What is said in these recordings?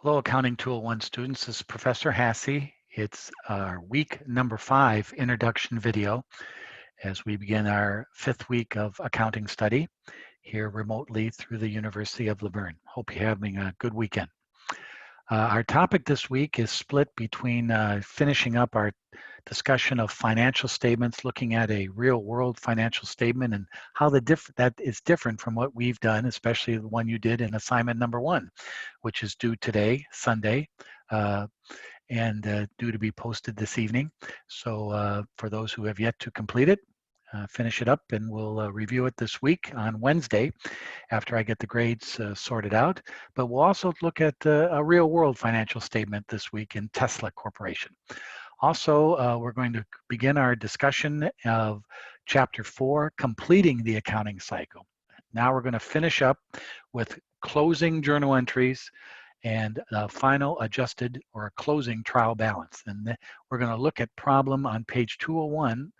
Hello, Accounting Tool 1 students. This is Professor Hassey. It's our week number 5 introduction video as we begin our 5th week of accounting study here remotely through the University of Luverne. Hope you're having a good weekend. Our topic this week is split between finishing up our discussion of financial statements, looking at a real-world financial statement and how that is different from what we've done, especially the one you did in assignment number 1, which is due today, Sunday, and due to be posted this evening. So for those who have yet to complete it, finish it up, and we'll review it this week on Wednesday after I get the grades sorted out. But we'll also look at a real-world financial statement this week in Tesla Corporation. Also, we're going to begin our discussion of Chapter 4, Completing the Accounting Cycle. Now we're going to finish up with closing journal entries and final adjusted or closing trial balance. And we're going to look at problem on page 201,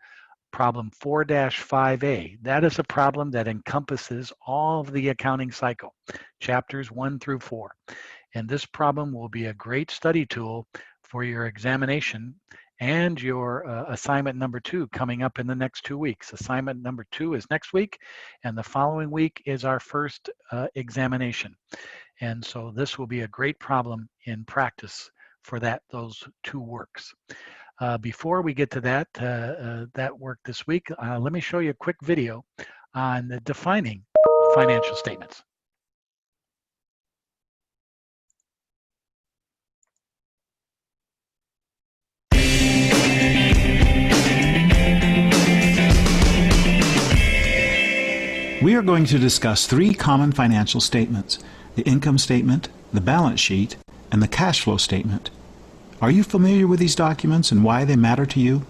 problem 4-5A. That is a problem that encompasses all of the accounting cycle, chapters 1 through 4. And this problem will be a great study tool for your examination and your assignment number 2 coming up in the next 2 weeks. Assignment number 2 is next week, and the following week is our first examination. And so this will be a great problem in practice for those 2 works. Before we get to that work this week, let me show you a quick video on defining financial statements. We are going to discuss 3 common financial statements: the income statement, the balance sheet, and the cash flow statement. Are you familiar with these documents and why they matter to you?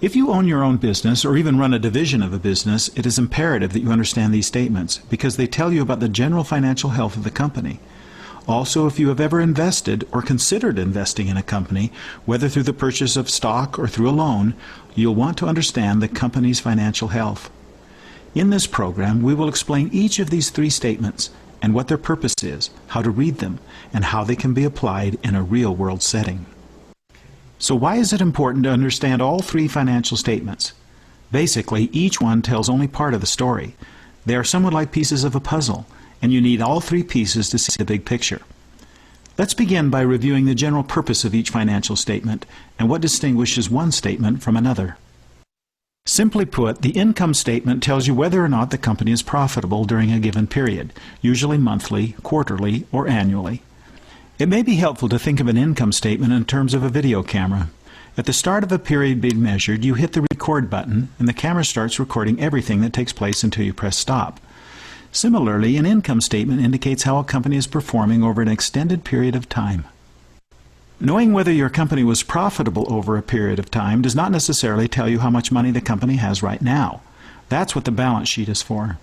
If you own your own business or even run a division of a business, it is imperative that you understand these statements because they tell you about the general financial health of the company. Also, if you have ever invested or considered investing in a company, whether through the purchase of stock or through a loan, you'll want to understand the company's financial health. In this program, we will explain each of these 3 statements and what their purpose is, how to read them, and how they can be applied in a real-world setting. So why is it important to understand all 3 financial statements? Basically, each one tells only part of the story. They are somewhat like pieces of a puzzle, and you need all 3 pieces to see the big picture. Let's begin by reviewing the general purpose of each financial statement and what distinguishes one statement from another. Simply put, the income statement tells you whether or not the company is profitable during a given period, usually monthly, quarterly, or annually. It may be helpful to think of an income statement in terms of a video camera. At the start of a period being measured, you hit the record button, and the camera starts recording everything that takes place until you press stop. Similarly, an income statement indicates how a company is performing over an extended period of time. Knowing whether your company was profitable over a period of time does not necessarily tell you how much money the company has right now. That's what the balance sheet is for.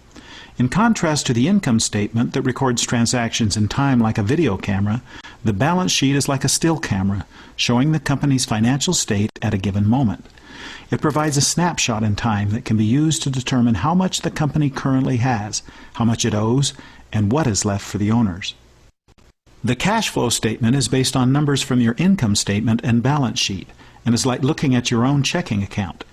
In contrast to the income statement that records transactions in time like a video camera, the balance sheet is like a still camera, showing the company's financial state at a given moment. It provides a snapshot in time that can be used to determine how much the company currently has, how much it owes, and what is left for the owners. The cash flow statement is based on numbers from your income statement and balance sheet, and is like looking at your own checking account.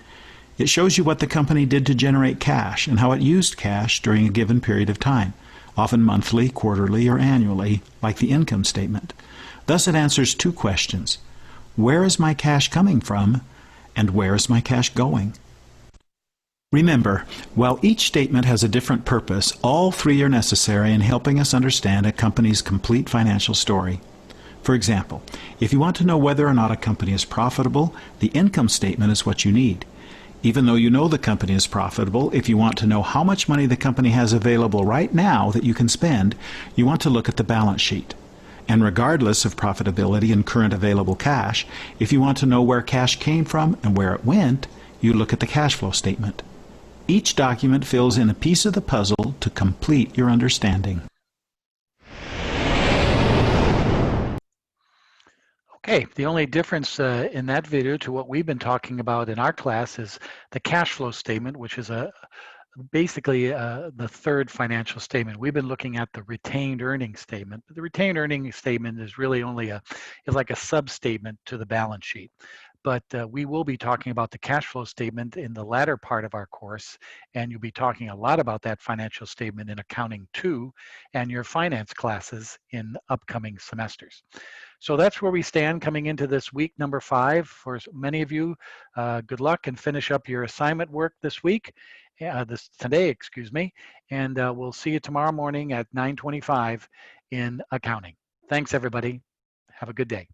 It shows you what the company did to generate cash and how it used cash during a given period of time, often monthly, quarterly, or annually, like the income statement. Thus it answers 2 questions. Where is my cash coming from, and where is my cash going? Remember, while each statement has a different purpose, all 3 are necessary in helping us understand a company's complete financial story. For example, if you want to know whether or not a company is profitable, the income statement is what you need. Even though you know the company is profitable, if you want to know how much money the company has available right now that you can spend, you want to look at the balance sheet. And regardless of profitability and current available cash, if you want to know where cash came from and where it went, you look at the cash flow statement. Each document fills in a piece of the puzzle to complete your understanding. Okay, the only difference in that video to what we've been talking about in our class is the cash flow statement, which is basically the third financial statement. We've been looking at the retained earnings statement, but the retained earnings statement is really only is like a sub-statement to the balance sheet. But we will be talking about the cash flow statement in the latter part of our course, and you'll be talking a lot about that financial statement in Accounting 2 and your finance classes in upcoming semesters. So that's where we stand coming into this week number 5. For many of you, good luck and finish up your assignment work this week, today, excuse me, and we'll see you tomorrow morning at 9:25 in accounting. Thanks, everybody. Have a good day.